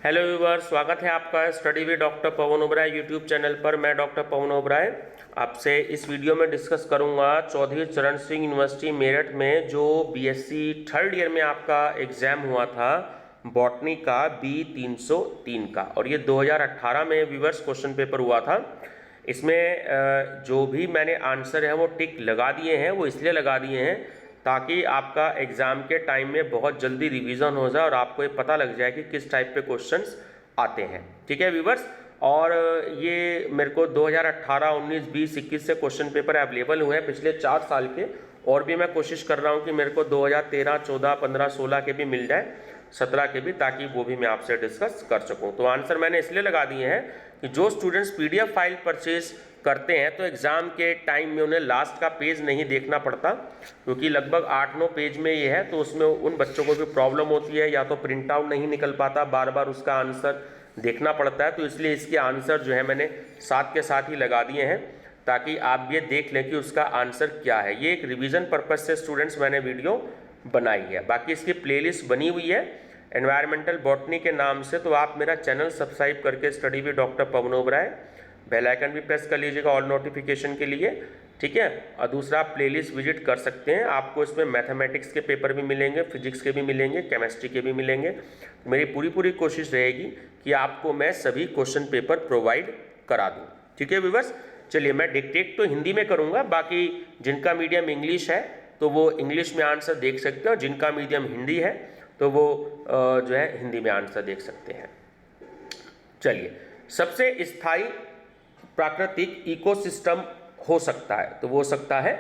Hello viewers, स्वागत है आपका study with doctor Pawan Oberoi YouTube channel पर। मैं डॉक्टर पवन ओबराय आपसे इस वीडियो में डिस्कस करूंगा चौधरी चरण सिंह यूनिवर्सिटी मेरठ में जो बीएससी थर्ड ईयर में आपका एग्जाम हुआ था बॉटनी का B303 का, और ये 2018 में व्यूअर्स क्वेश्चन पेपर हुआ था। इसमें जो भी मैंने आंसर है वो टिक लगा दिए हैं। वो इसलिए लगा दिए हैं ताकि आपका एग्ज़ाम के टाइम में बहुत जल्दी रिवीजन हो जाए और आपको ये पता लग जाए कि किस टाइप पे क्वेश्चंस आते हैं। ठीक है व्यूवर्स, और ये मेरे को 2018, 19, 20, 21 से क्वेश्चन पेपर अवेलेबल हुए हैं पिछले 4 साल के, और भी मैं कोशिश कर रहा हूँ कि मेरे को 2013, 14, 15, 16 के भी मिल जाए, 17 के भी, ताकि वो भी मैं आपसे डिस्कस कर सकूँ। तो आंसर मैंने इसलिए लगा दिए हैं कि जो स्टूडेंट्स PDF फाइल परचेज करते हैं तो एग्ज़ाम के टाइम में उन्हें लास्ट का पेज नहीं देखना पड़ता, क्योंकि लगभग 8-9 पेज में ये है, तो उसमें उन बच्चों को भी प्रॉब्लम होती है, या तो प्रिंट आउट नहीं निकल पाता, बार बार उसका आंसर देखना पड़ता है। तो इसलिए इसके आंसर जो है मैंने साथ के साथ ही लगा दिए हैं, ताकि आप ये देख लें कि उसका आंसर क्या है। ये एक रिवीजन पर्पज़ से स्टूडेंट्स मैंने वीडियो बनाई है। बाकी इसकी प्लेलिस्ट बनी हुई है एनवायरमेंटल बॉटनी के नाम से, तो आप मेरा चैनल सब्सक्राइब करके study with doctor Pawan Oberoi bell icon भी प्रेस कर लीजिएगा ऑल नोटिफिकेशन के लिए। ठीक है, और दूसरा आप प्लेलिस्ट विजिट कर सकते हैं। आपको इसमें मैथमेटिक्स के पेपर भी मिलेंगे, फिजिक्स के भी मिलेंगे, केमिस्ट्री के भी मिलेंगे। मेरी पूरी कोशिश रहेगी कि आपको मैं सभी क्वेश्चन पेपर प्रोवाइड करा दूँ। ठीक है व्यूअर्स, चलिए मैं डिक्टेट तो हिंदी में करूँगा, बाकी जिनका मीडियम इंग्लिश है तो वो इंग्लिश में आंसर देख सकते हैं, और जिनका मीडियम हिंदी है तो वो जो है हिंदी में आंसर देख सकते हैं। चलिए, सबसे स्थायी प्राकृतिक इकोसिस्टम हो सकता है तो वो हो सकता है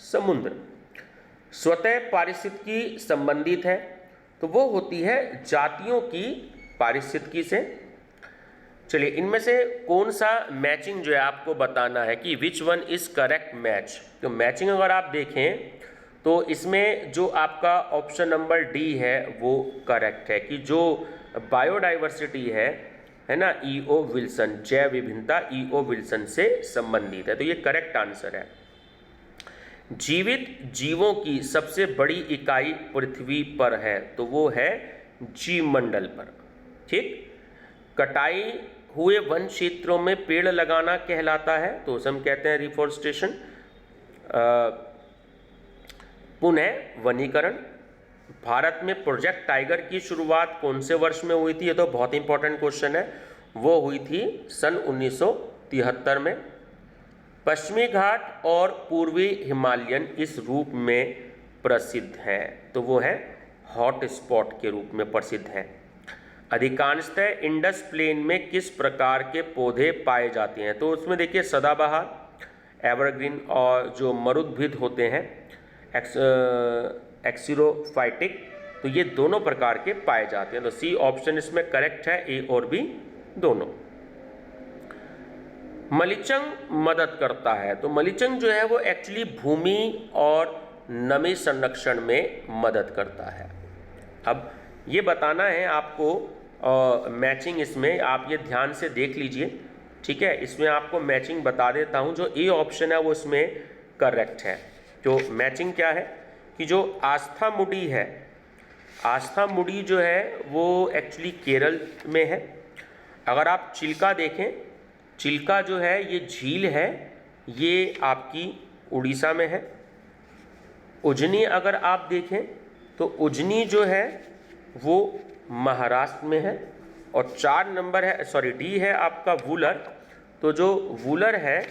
समुद्र। स्वतः पारिस्थितिकी संबंधित है तो वो होती है जातियों की पारिस्थितिकी से। चलिए, इनमें से कौन सा मैचिंग जो है आपको बताना है कि which one is correct match. तो मैचिंग अगर आप देखें तो इसमें जो आपका ऑप्शन नंबर डी है वो करेक्ट है, कि जो बायोडाइवर्सिटी है ना, E.O. विल्सन, जैव विभिन्नता E.O. विल्सन से संबंधित है, तो ये करेक्ट आंसर है। जीवित जीवों की सबसे बड़ी इकाई पृथ्वी पर है तो वो है जीवमंडल पर। ठीक, कटाई हुए वन क्षेत्रों में पेड़ लगाना कहलाता है तो उसे हम कहते हैं रिफॉरेस्टेशन। पुनः वनीकरण। भारत में प्रोजेक्ट टाइगर की शुरुआत कौन से वर्ष में हुई थी, ये तो बहुत इंपॉर्टेंट क्वेश्चन है। वो हुई थी सन 1973 में। पश्चिमी घाट और पूर्वी हिमालयन इस रूप में प्रसिद्ध हैं तो वो है हॉट स्पॉट के रूप में प्रसिद्ध हैं। अधिकांशतः इंडस प्लेन में किस प्रकार के पौधे पाए जाते हैं, तो उसमें देखिए सदाबहार, एवरग्रीन, और जो मरुद्भिद होते हैं एक्सिरोफाइटिक, तो ये दोनों प्रकार के पाए जाते हैं। तो सी ऑप्शन इसमें करेक्ट है, ए और बी दोनों। मलिचंग मदद करता है तो मलिचंग जो है वो एक्चुअली भूमि और नमी संरक्षण में मदद करता है। अब ये बताना है आपको मैचिंग, इसमें आप ये ध्यान से देख लीजिए। ठीक है, इसमें आपको मैचिंग बता देता हूँ। जो ए ऑप्शन है वो इसमें करेक्ट है। तो मैचिंग क्या है कि जो आस्थामुडी है, आस्थामुडी जो है वो एक्चुअली केरल में है। अगर आप चिल्का देखें, चिल्का जो है ये झील है, ये आपकी उड़ीसा में है। उजनी अगर आप देखें तो उजनी जो है वो महाराष्ट्र में है। और 4 नंबर है, सॉरी डी है आपका वूलर, तो जो वूलर है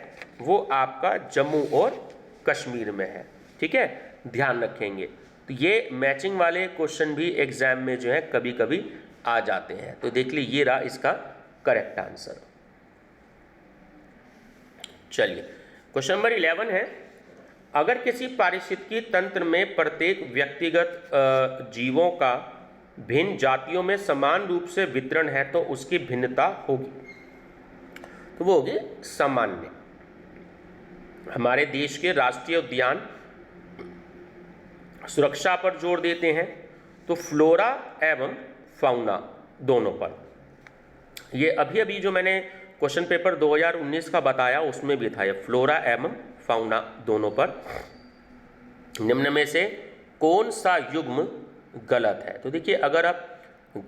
वो आपका जम्मू और कश्मीर में है। ठीक है, ध्यान रखेंगे। तो ये मैचिंग वाले क्वेश्चन भी एग्जाम में जो है कभी कभी आ जाते हैं। तो देख लीजिए, ये रहा इसका करेक्ट आंसर। चलिए, क्वेश्चन नंबर 11 है, अगर किसी पारिस्थितिकी तंत्र में प्रत्येक व्यक्तिगत जीवों का भिन्न जातियों में समान रूप से वितरण है तो उसकी भिन्नता होगी, तो वो होगी सामान्य। हमारे देश के राष्ट्रीय उद्यान सुरक्षा पर जोर देते हैं तो फ्लोरा एवं फाउना दोनों पर। ये अभी जो मैंने क्वेश्चन पेपर 2019 का बताया उसमें भी था, ये फ्लोरा एवं फाउना दोनों पर। निम्न में से कौन सा युग्म गलत है, तो देखिए अगर आप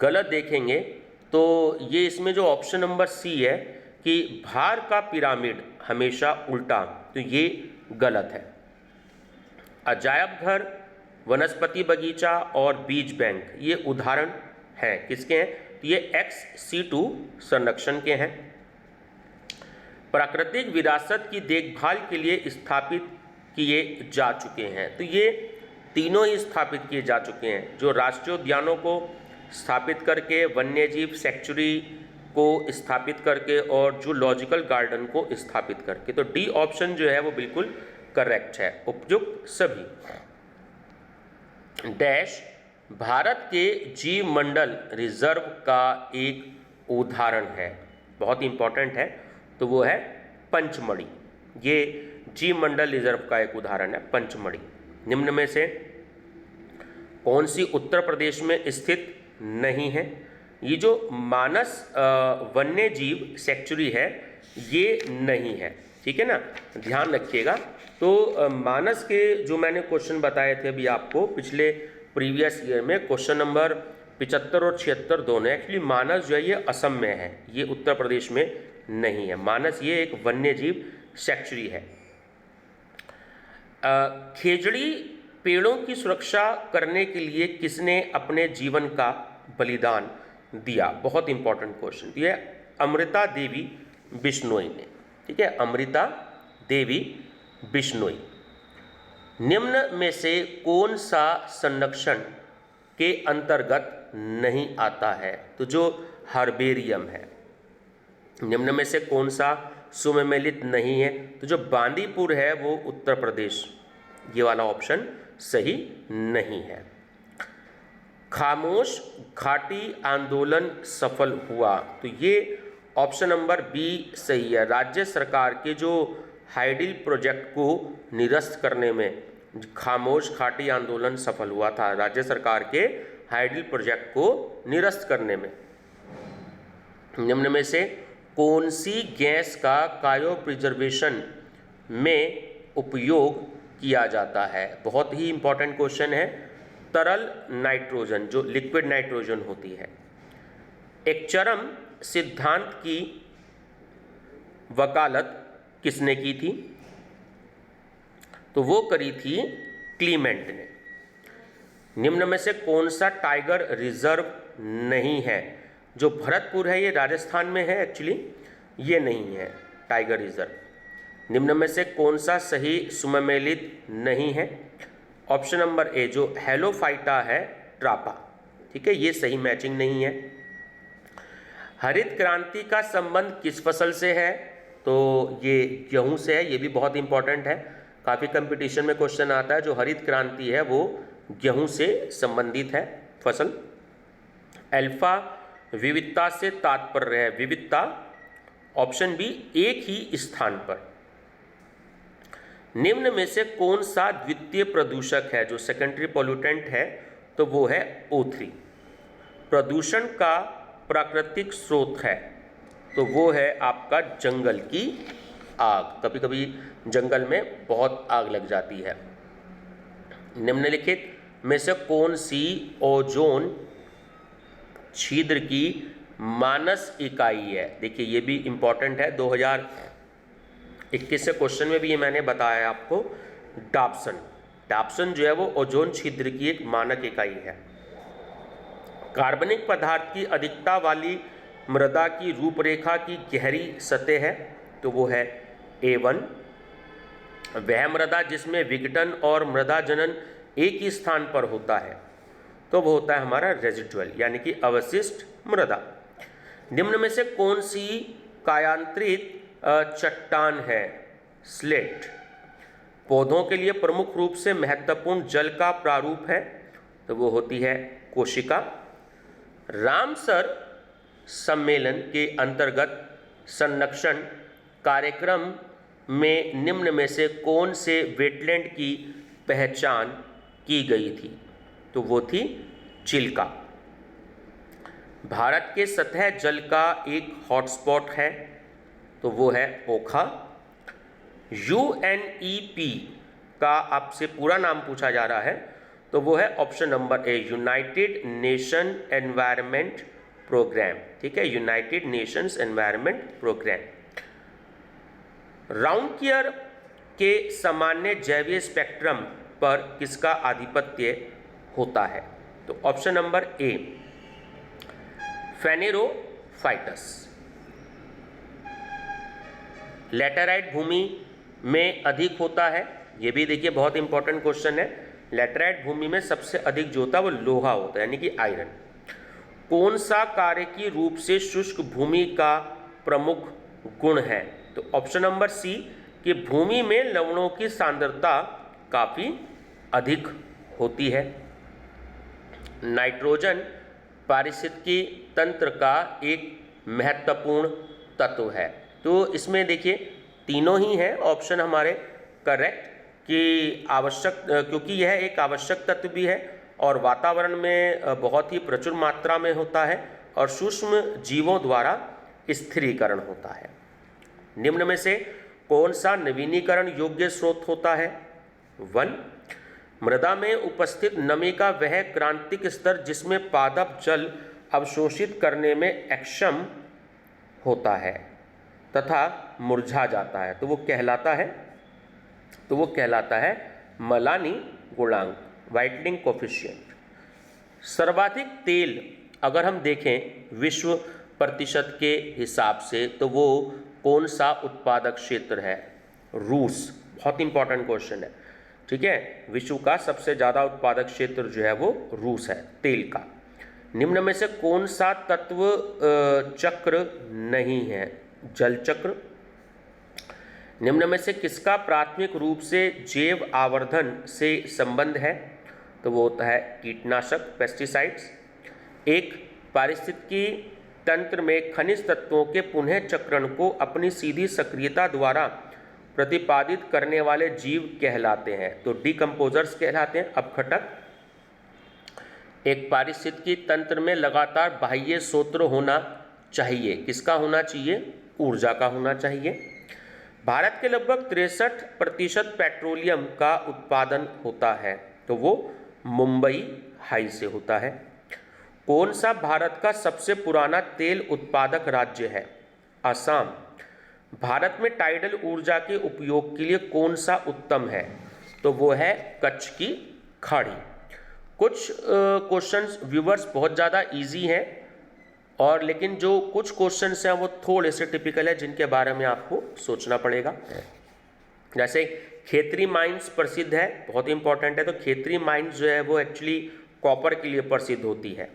गलत देखेंगे तो ये इसमें जो ऑप्शन नंबर सी है कि भार का पिरामिड हमेशा उल्टा, तो ये गलत है। अजायब घर, वनस्पति बगीचा और बीज बैंक ये उदाहरण हैं किसके हैं? तो ये XC2 संरक्षण के हैं। प्राकृतिक विरासत की देखभाल के लिए स्थापित किए जा चुके हैं, तो ये तीनों ही स्थापित किए जा चुके हैं, जो राष्ट्रीय उद्यानों को स्थापित करके, वन्यजीव सैंक्चुरी को स्थापित करके और जूलॉजिकल गार्डन को स्थापित करके। तो डी ऑप्शन जो है वो बिल्कुल करेक्ट है। उपयुक्त सभी डैश भारत के जीव मंडल रिजर्व का एक उदाहरण है, बहुत इंपॉर्टेंट है, तो वो है पंचमढ़ी। ये जीव मंडल रिजर्व का एक उदाहरण है पंचमढ़ी। निम्न में से कौन सी उत्तर प्रदेश में स्थित नहीं है? ये जो मानस वन्य जीव सैंक्चुरी है ये नहीं है, ठीक है ना, ध्यान रखिएगा। तो मानस के जो मैंने क्वेश्चन बताए थे अभी आपको पिछले प्रीवियस ईयर में, क्वेश्चन नंबर 75 और 76 दोनों, एक्चुअली मानस जो है ये असम में है, ये उत्तर प्रदेश में नहीं है। मानस ये एक वन्य जीव सैंक्चुरी है। खेजड़ी पेड़ों की सुरक्षा करने के लिए किसने अपने जीवन का बलिदान दिया? बहुत इंपॉर्टेंट क्वेश्चन। ये अमृता देवी बिश्नोई ने, ठीक है, अमृता देवी बिश्नोई। निम्न में से कौन सा संरक्षण के अंतर्गत नहीं आता है? तो जो हर्बेरियम है, निम्न में से कौन सा सुमेलित नहीं है? तो जो बांदीपुर है वो उत्तर प्रदेश, ये वाला ऑप्शन सही नहीं है। खामोश घाटी आंदोलन सफल हुआ, तो ये ऑप्शन नंबर बी सही है। राज्य सरकार के जो हाइडिल प्रोजेक्ट को निरस्त करने में खामोश घाटी आंदोलन सफल हुआ था, राज्य सरकार के हाइडिल प्रोजेक्ट को निरस्त करने में। निम्न में से कौन सी गैस का क्रायो प्रिजर्वेशन में उपयोग किया जाता है? बहुत ही इंपॉर्टेंट क्वेश्चन है। तरल नाइट्रोजन, जो लिक्विड नाइट्रोजन होती है। एक चरम सिद्धांत की वकालत किसने की थी? तो वो करी थी क्लीमेंट ने। निम्न में से कौन सा टाइगर रिजर्व नहीं है? जो भरतपुर है ये राजस्थान में है, एक्चुअली ये नहीं है टाइगर रिजर्व। निम्न में से कौन सा सही सुमेलित नहीं है? ऑप्शन नंबर ए जो हेलोफाइटा है ट्रापा, ठीक है, ये सही मैचिंग नहीं है। हरित क्रांति का संबंध किस फसल से है? तो ये गेहूं से है, ये भी बहुत इंपॉर्टेंट है, काफ़ी कंपटीशन में क्वेश्चन आता है। जो हरित क्रांति है वो गेहूं से संबंधित है फसल। अल्फा विविधता से तात्पर्य है विविधता, ऑप्शन बी एक ही स्थान पर। निम्न में से कौन सा द्वितीय प्रदूषक है जो सेकेंडरी पॉल्यूटेंट है? तो वो है O3। प्रदूषण का प्राकृतिक स्रोत है तो वो है आपका जंगल की आग। कभी कभी जंगल में बहुत आग लग जाती है। निम्नलिखित में से कौन सी ओजोन छिद्र की मानस इकाई है? देखिए ये भी इंपॉर्टेंट है, 2021 से क्वेश्चन में भी ये मैंने बताया आपको। डाप्सन, डाप्सन जो है वो ओजोन छिद्र की एक मानक इकाई है। कार्बनिक पदार्थ की अधिकता वाली मृदा की रूपरेखा की गहरी सतह है तो वो है A1। वह मृदा जिसमें विघटन और मृदा जनन एक ही स्थान पर होता है तो वो होता है हमारा रेजिडुअल, यानी कि अवशिष्ट मृदा। निम्न में से कौन सी कायांतरित चट्टान है? स्लेट। पौधों के लिए प्रमुख रूप से महत्वपूर्ण जल का प्रारूप है तो वो होती है कोशिका। रामसर सम्मेलन के अंतर्गत संरक्षण कार्यक्रम में निम्न में से कौन से वेटलैंड की पहचान की गई थी? तो वो थी चिल्का। भारत के सतह जल का एक हॉटस्पॉट है तो वो है ओखा। UNEP का आपसे पूरा नाम पूछा जा रहा है तो वो है option number A United Nation Environment Programme, ठीक है, यूनाइटेड नेशंस एनवायरनमेंट प्रोग्राम। राउंडकेयर के सामान्य जैवीय स्पेक्ट्रम पर किसका आधिपत्य होता है? तो ऑप्शन नंबर ए, फेनेरोफाइटस। लैटेराइट भूमि में अधिक होता है, ये भी देखिए बहुत इंपॉर्टेंट क्वेश्चन है। लैटेराइट भूमि में सबसे अधिक जो होता है वो लोहा होता है, यानी कि आयरन। कौन सा कार्यकी रूप से शुष्क भूमि का प्रमुख गुण है? तो ऑप्शन नंबर सी, कि भूमि में लवणों की सांद्रता काफी अधिक होती है। नाइट्रोजन पारिस्थितिकी तंत्र का एक महत्वपूर्ण तत्व है। तो इसमें देखिए तीनों ही हैं ऑप्शन हमारे करेक्ट, कि आवश्यक, क्योंकि यह एक आवश्यक तत्व भी है और वातावरण में बहुत ही प्रचुर मात्रा में होता है और सूक्ष्म जीवों द्वारा स्थिरीकरण होता है। निम्न में से कौन सा नवीनीकरण योग्य स्रोत होता है? 1, मृदा में उपस्थित नमी का वह क्रांतिक स्तर जिसमें पादप जल अवशोषित करने में अक्षम होता है तथा मुरझा जाता है, तो वो कहलाता है मलानी गुणांक, वाइटनिंग कोफिशिएंट। सर्वाधिक तेल अगर हम देखें विश्व प्रतिशत के हिसाब से, तो वो कौन सा उत्पादक क्षेत्र है? रूस। बहुत इंपॉर्टेंट क्वेश्चन है, ठीक है। विश्व का सबसे ज़्यादा उत्पादक क्षेत्र जो है वो रूस है तेल का। निम्न में से कौन सा तत्व चक्र नहीं है? जल चक्र। निम्न में से किसका प्राथमिक रूप से जैव आवर्धन से संबंध है? तो वो होता है कीटनाशक, पेस्टिसाइड्स। एक, पारिस्थितिकी तंत्र में खनिज तत्वों के पुनः चक्रण को अपनी सीधी सक्रियता द्वारा प्रतिपादित करने वाले जीव कहलाते हैं, तो डिकम्पोजर्स कहलाते हैं, अपघटक। एक, पारिस्थितिकी तंत्र में लगातार बाह्य स्रोत होना चाहिए, किसका होना चाहिए? ऊर्जा का होना चाहिए। भारत के लगभग 63% पेट्रोलियम का उत्पादन होता है, तो वो मुंबई हाई से होता है। कौन सा भारत का सबसे पुराना तेल उत्पादक राज्य है? असम। भारत में टाइडल ऊर्जा के उपयोग के लिए कौन सा उत्तम है? तो वो है कच्छ की खाड़ी। कुछ क्वेश्चंस व्यूवर्स बहुत ज़्यादा इजी हैं, और लेकिन जो कुछ क्वेश्चंस हैं वो थोड़े से टिपिकल है, जिनके बारे में आपको सोचना पड़ेगा। जैसे खेतरी माइंस प्रसिद्ध है, बहुत इंपॉर्टेंट है। तो खेतरी माइंस जो है वो एक्चुअली कॉपर के लिए प्रसिद्ध होती है।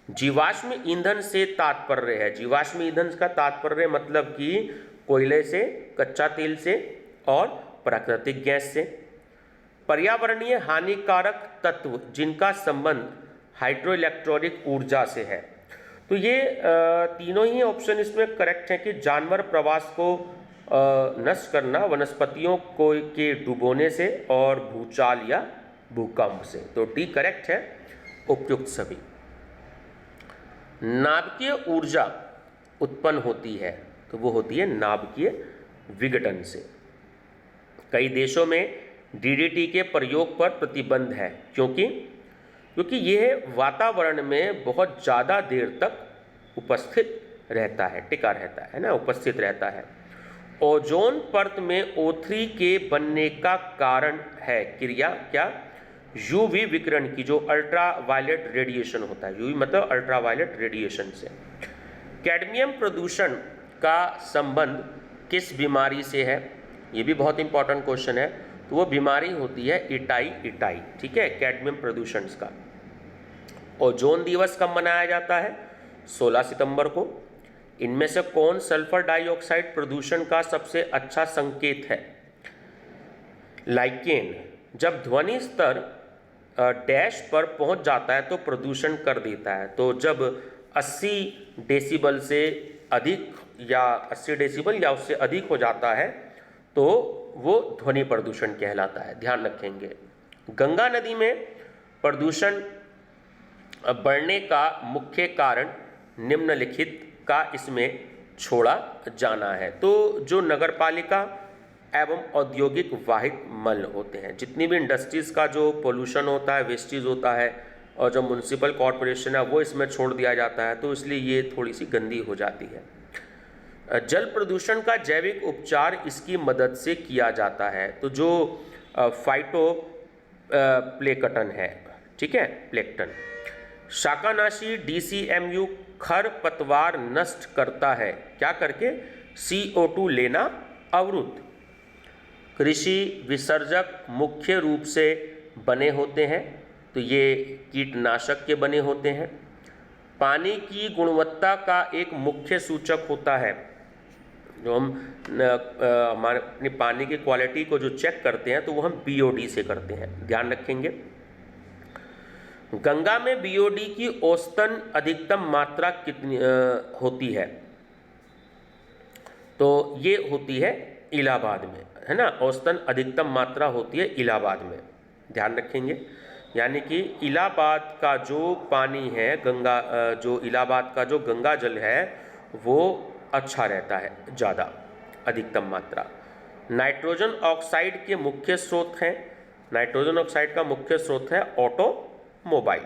जीवाश्म ईंधन से तात्पर्य है, जीवाश्म ईंधन का तात्पर्य मतलब कि कोयले से, कच्चा तेल से और प्राकृतिक गैस से। पर्यावरणीय हानिकारक तत्व जिनका संबंध हाइड्रो इलेक्ट्रॉनिक ऊर्जा से है, तो ये तीनों ही ऑप्शन इसमें करेक्ट हैं कि जानवर प्रवास को नष्ट करना, वनस्पतियों को के डुबोने से और भूचाल या भूकंप से, तो डी करेक्ट है उपयुक्त सभी। नाभिकीय ऊर्जा उत्पन्न होती है, तो वो होती है नाभिकीय विघटन से। कई देशों में डीडीटी के प्रयोग पर प्रतिबंध है, क्योंकि यह वातावरण में बहुत ज़्यादा देर तक उपस्थित रहता है, टिका रहता है ना, उपस्थित रहता है। ओजोन परत में O3 के बनने का कारण है क्रिया क्या? यूवी विकिरण की, जो अल्ट्रावायलेट रेडिएशन होता है, यूवी मतलब अल्ट्रावायलेट रेडिएशन से। कैडमियम प्रदूषण का संबंध किस बीमारी से है? ये भी बहुत इंपॉर्टेंट क्वेश्चन है। तो वो बीमारी होती है इटाई, ठीक है, कैडमियम प्रदूषण का। ओजोन दिवस कब मनाया जाता है? 16 सितंबर को। इनमें से कौन सल्फर डाइऑक्साइड प्रदूषण का सबसे अच्छा संकेत है? लाइकेन। जब ध्वनि स्तर डैश पर पहुंच जाता है तो प्रदूषण कर देता है, तो जब 80 डेसिबल से अधिक या 80 डेसिबल या उससे अधिक हो जाता है तो वो ध्वनि प्रदूषण कहलाता है, ध्यान रखेंगे। गंगा नदी में प्रदूषण बढ़ने का मुख्य कारण निम्नलिखित का इसमें छोड़ा जाना है। तो जो नगरपालिका एवं औद्योगिक वाहित मल होते हैं, जितनी भी इंडस्ट्रीज़ का जो पोल्यूशन होता है, वेस्टेज होता है, और जो म्युनिसिपल कॉरपोरेशन है वो इसमें छोड़ दिया जाता है, तो इसलिए ये थोड़ी सी गंदी हो जाती है। जल प्रदूषण का जैविक उपचार इसकी मदद से किया जाता है, तो जो फाइटो प्लेकटन है, ठीक है, प्लेकटन। शाकानाशी DCMU खरपतवार नष्ट करता है, क्या करके? CO2 लेना अवरुद्ध। कृषि विसर्जक मुख्य रूप से बने होते हैं, तो ये कीटनाशक के बने होते हैं। पानी की गुणवत्ता का एक मुख्य सूचक होता है, जो हम हमारे अपनी पानी की क्वालिटी को जो चेक करते हैं तो वो हम BOD से करते हैं, ध्यान रखेंगे। गंगा में BOD की औसतन अधिकतम मात्रा कितनी होती है? तो ये होती है इलाहाबाद में, है ना। औसतन अधिकतम मात्रा होती है इलाहाबाद में, ध्यान रखेंगे। यानी कि इलाहाबाद का जो पानी है, गंगा जो इलाहाबाद का जो गंगा जल है वो अच्छा रहता है, ज़्यादा अधिकतम मात्रा। नाइट्रोजन ऑक्साइड के मुख्य स्रोत हैं, नाइट्रोजन ऑक्साइड का मुख्य स्रोत है ऑटोमोबाइल।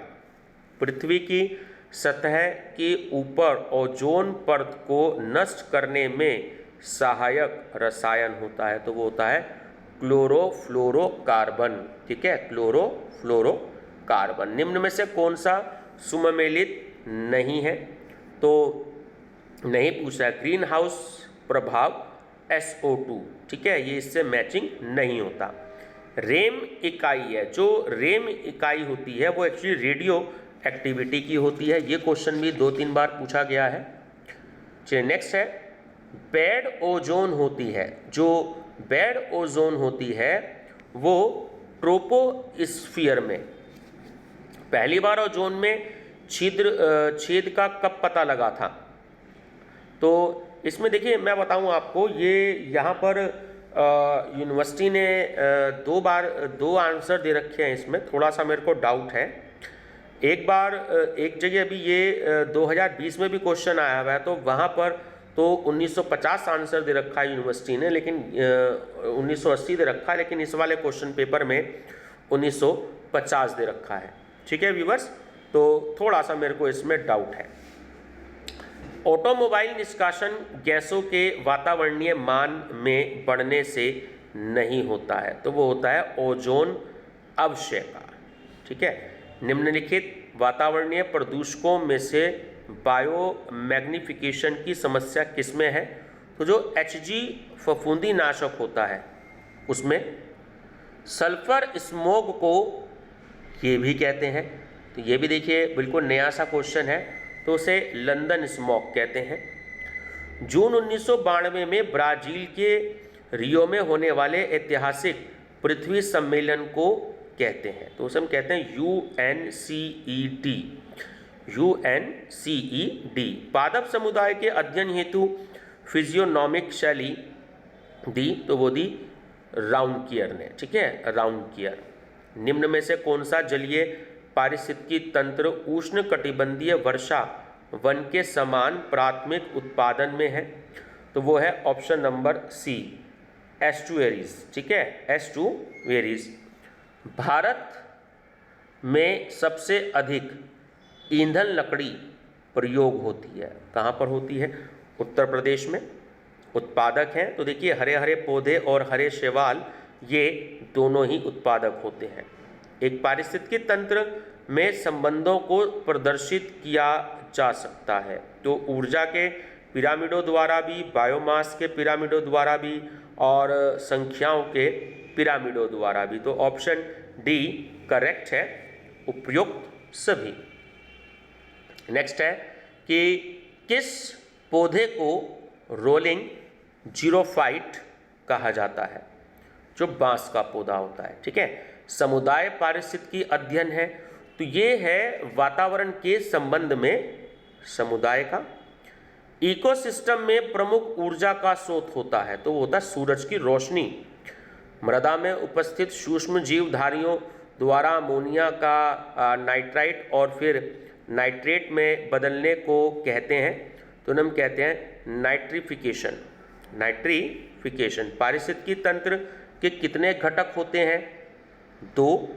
पृथ्वी की सतह के ऊपर ओजोन परत को नष्ट करने में सहायक रसायन होता है, तो वो होता है क्लोरोफ्लोरोकार्बन, ठीक है, क्लोरोफ्लोरोकार्बन। निम्न में से कौन सा सुमेलित नहीं है? तो नहीं पूछा है। ग्रीन हाउस प्रभाव SO2, ठीक है, ये इससे मैचिंग नहीं होता। रेम इकाई है, जो रेम इकाई होती है वो एक्चुअली रेडियो एक्टिविटी की होती है, ये क्वेश्चन भी 2-3 बार पूछा गया है। चलिए नेक्स्ट है, बेड ओजोन होती है, जो बेड ओजोन होती है वो ट्रोपोस्फीयर में, पहली बार ओजोन में छेद का कब पता लगा था? तो इसमें देखिए मैं बताऊं आपको, ये यहाँ पर यूनिवर्सिटी ने 2 बार 2 आंसर दे रखे हैं, इसमें थोड़ा सा मेरे को डाउट है। एक बार एक जगह अभी ये 2020 में भी क्वेश्चन आया हुआ है, तो वहाँ पर तो 1950 आंसर दे रखा है यूनिवर्सिटी ने, लेकिन 1980 दे रखा है, लेकिन इस वाले क्वेश्चन पेपर में 1950 दे रखा है, ठीक है व्यूवर्स। तो थोड़ा सा मेरे को इसमें डाउट है। ऑटोमोबाइल निष्कासन गैसों के वातावरणीय मान में बढ़ने से नहीं होता है, तो वो होता है ओजोन अवक्षय का, ठीक है। निम्नलिखित वातावरणीय प्रदूषकों में से बायोमैग्निफिकेशन की समस्या किसमें है? तो जो HG फफूंदी नाशक होता है उसमें। सल्फर स्मोग को ये भी कहते हैं, तो ये भी देखिए बिल्कुल नया सा क्वेश्चन है, तो उसे लंदन स्मॉग कहते हैं। जून 1992 में ब्राजील के रियो में होने वाले ऐतिहासिक पृथ्वी सम्मेलन को कहते हैं, तो उसे हम कहते हैं UNCED। पादप समुदाय के अध्ययन हेतु फिजियोनॉमिक शैली दी, तो वो दी राउंडकियर ने, ठीक है, राउंडकियर। निम्न में से कौन सा जलीय पारिस्थितिकी तंत्र उष्ण कटिबंधीय वर्षा वन के समान प्राथमिक उत्पादन में है? तो वो है ऑप्शन नंबर C, एस्टुएरीज, ठीक है, एस्टुएरीज। भारत में सबसे अधिक ईंधन लकड़ी प्रयोग होती है, कहाँ पर होती है? उत्तर प्रदेश में। उत्पादक हैं, तो देखिए हरे हरे पौधे और हरे शैवाल ये दोनों ही उत्पादक होते हैं। एक पारिस्थितिकी तंत्र में संबंधों को प्रदर्शित किया जा सकता है, तो ऊर्जा के पिरामिडों द्वारा भी, बायोमास के पिरामिडों द्वारा भी और संख्याओं के पिरामिडों द्वारा भी। तो ऑप्शन D करेक्ट है, उपयुक्त सभी। नेक्स्ट है कि किस पौधे को रोलिंग जीरोफाइट कहा जाता है? जो बांस का पौधा होता है, ठीक है। समुदाय पारिस्थितिकी अध्ययन है, तो ये है वातावरण के संबंध में समुदाय का। इकोसिस्टम में प्रमुख ऊर्जा का स्रोत होता है, तो वो होता है सूरज की रोशनी। मृदा में उपस्थित सूक्ष्म जीवधारियों द्वारा अमोनिया का नाइट्राइट और फिर नाइट्रेट में बदलने को कहते हैं, तो हम कहते हैं नाइट्रिफिकेशन। नाइट्रिफिकेशन। पारिस्थितिकी तंत्र के कितने घटक होते हैं? 2।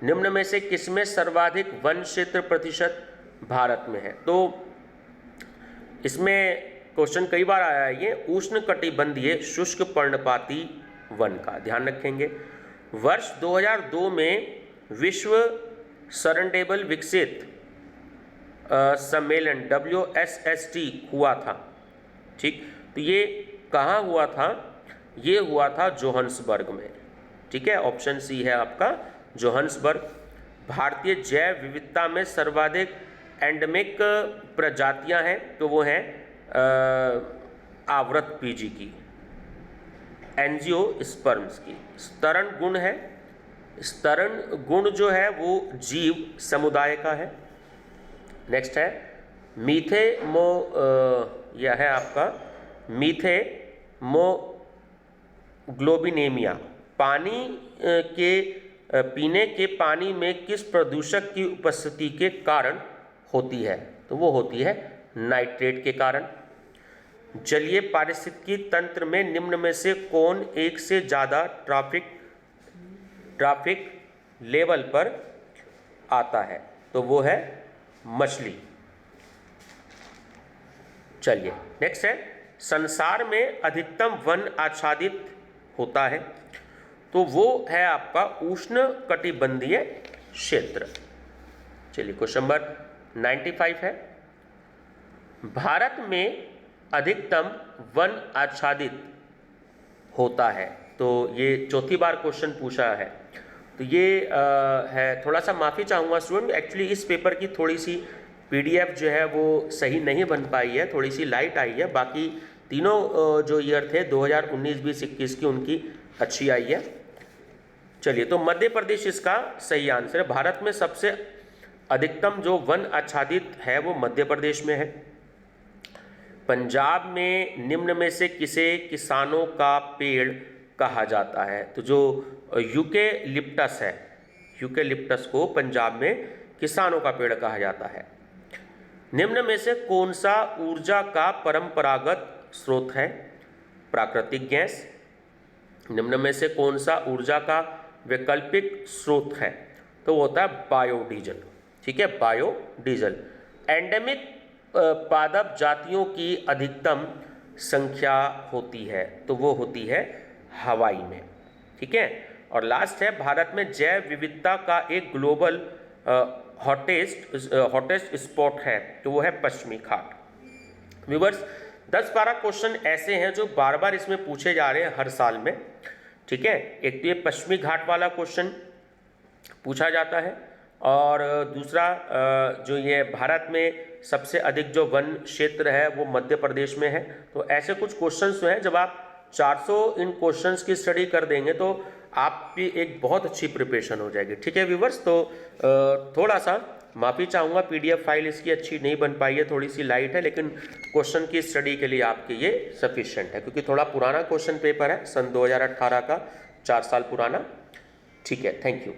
निम्न में से किसमें सर्वाधिक वन क्षेत्र प्रतिशत भारत में है? तो इसमें क्वेश्चन कई बार आया है, ये उष्णकटिबंधीय शुष्क पर्णपाती वन का ध्यान रखेंगे। वर्ष 2002 में विश्व सरंडेबल विकसित सम्मेलन WSST हुआ था, ठीक। तो ये कहाँ हुआ था? ये हुआ था जोहान्सबर्ग में, ठीक है। ऑप्शन सी है आपका जोहान्सबर्ग। भारतीय जैव विविधता में सर्वाधिक एंडेमिक प्रजातियां हैं, तो वो हैं आवर्त पीजी की, एंजियोस्पर्म्स की। स्तरण गुण है, स्तरण गुण जो है वो जीव समुदाय का है। नेक्स्ट है मीथेमो, यह है आपका मीथेमोग्लोबिनेमिया। पानी के पीने के पानी में किस प्रदूषक की उपस्थिति के कारण होती है? तो वो होती है नाइट्रेट के कारण। जलीय पारिस्थितिकी तंत्र में निम्न में से कौन एक से ज़्यादा ट्रॉफिक लेवल पर आता है? तो वो है मछली। चलिए नेक्स्ट है संसार में अधिकतम वन आच्छादित होता है, तो वो है आपका उष्ण कटिबंधीय क्षेत्र। चलिए क्वेश्चन नंबर 95 है, भारत में अधिकतम वन आच्छादित होता है। तो ये चौथी बार क्वेश्चन पूछा है, तो ये है, थोड़ा सा माफ़ी चाहूँगा स्टूडेंट, एक्चुअली इस पेपर की थोड़ी सी PDF जो है वो सही नहीं बन पाई है, थोड़ी सी लाइट आई है। बाकी तीनों जो ईयर थे 2019, 20, 21 की, उनकी अच्छी आई है। चलिए, तो मध्य प्रदेश इसका सही आंसर है। भारत में सबसे अधिकतम जो वन आच्छादित है वो मध्य प्रदेश में है। पंजाब में निम्न में से किसे किसानों का पेड़ कहा जाता है? तो जो यूकेलिप्टस है, यूकेलिप्टस को पंजाब में किसानों का पेड़ कहा जाता है। निम्न में से कौन सा ऊर्जा का परंपरागत स्रोत है? प्राकृतिक गैस। निम्न में से कौन सा ऊर्जा का वैकल्पिक स्रोत है? तो वो होता है बायोडीजल, ठीक है, बायोडीजल। एंडेमिक पादप जातियों की अधिकतम संख्या होती है, तो वो होती है हवाई में, ठीक है। और लास्ट है, भारत में जैव विविधता का एक ग्लोबल हॉटेस्ट स्पॉट है, तो वो है पश्चिमी घाट। व्यूअर्स, 10-12 क्वेश्चन ऐसे हैं जो बार बार इसमें पूछे जा रहे हैं हर साल में, ठीक है। एक तो ये पश्चिमी घाट वाला क्वेश्चन पूछा जाता है, और दूसरा जो ये भारत में सबसे अधिक जो वन क्षेत्र है वो मध्य प्रदेश में है। तो ऐसे कुछ क्वेश्चंस हैं, जब आप 400 इन क्वेश्चंस की स्टडी कर देंगे तो आपकी एक बहुत अच्छी प्रिपरेशन हो जाएगी, ठीक है व्यूवर्स। तो थोड़ा सा माफ़ी चाहूँगा, PDF फाइल इसकी अच्छी नहीं बन पाई है, थोड़ी सी लाइट है, लेकिन क्वेश्चन की स्टडी के लिए आपके ये सफिशिएंट है, क्योंकि थोड़ा पुराना क्वेश्चन पेपर है, सन 2018 का, 4 साल पुराना, ठीक है। Thank you.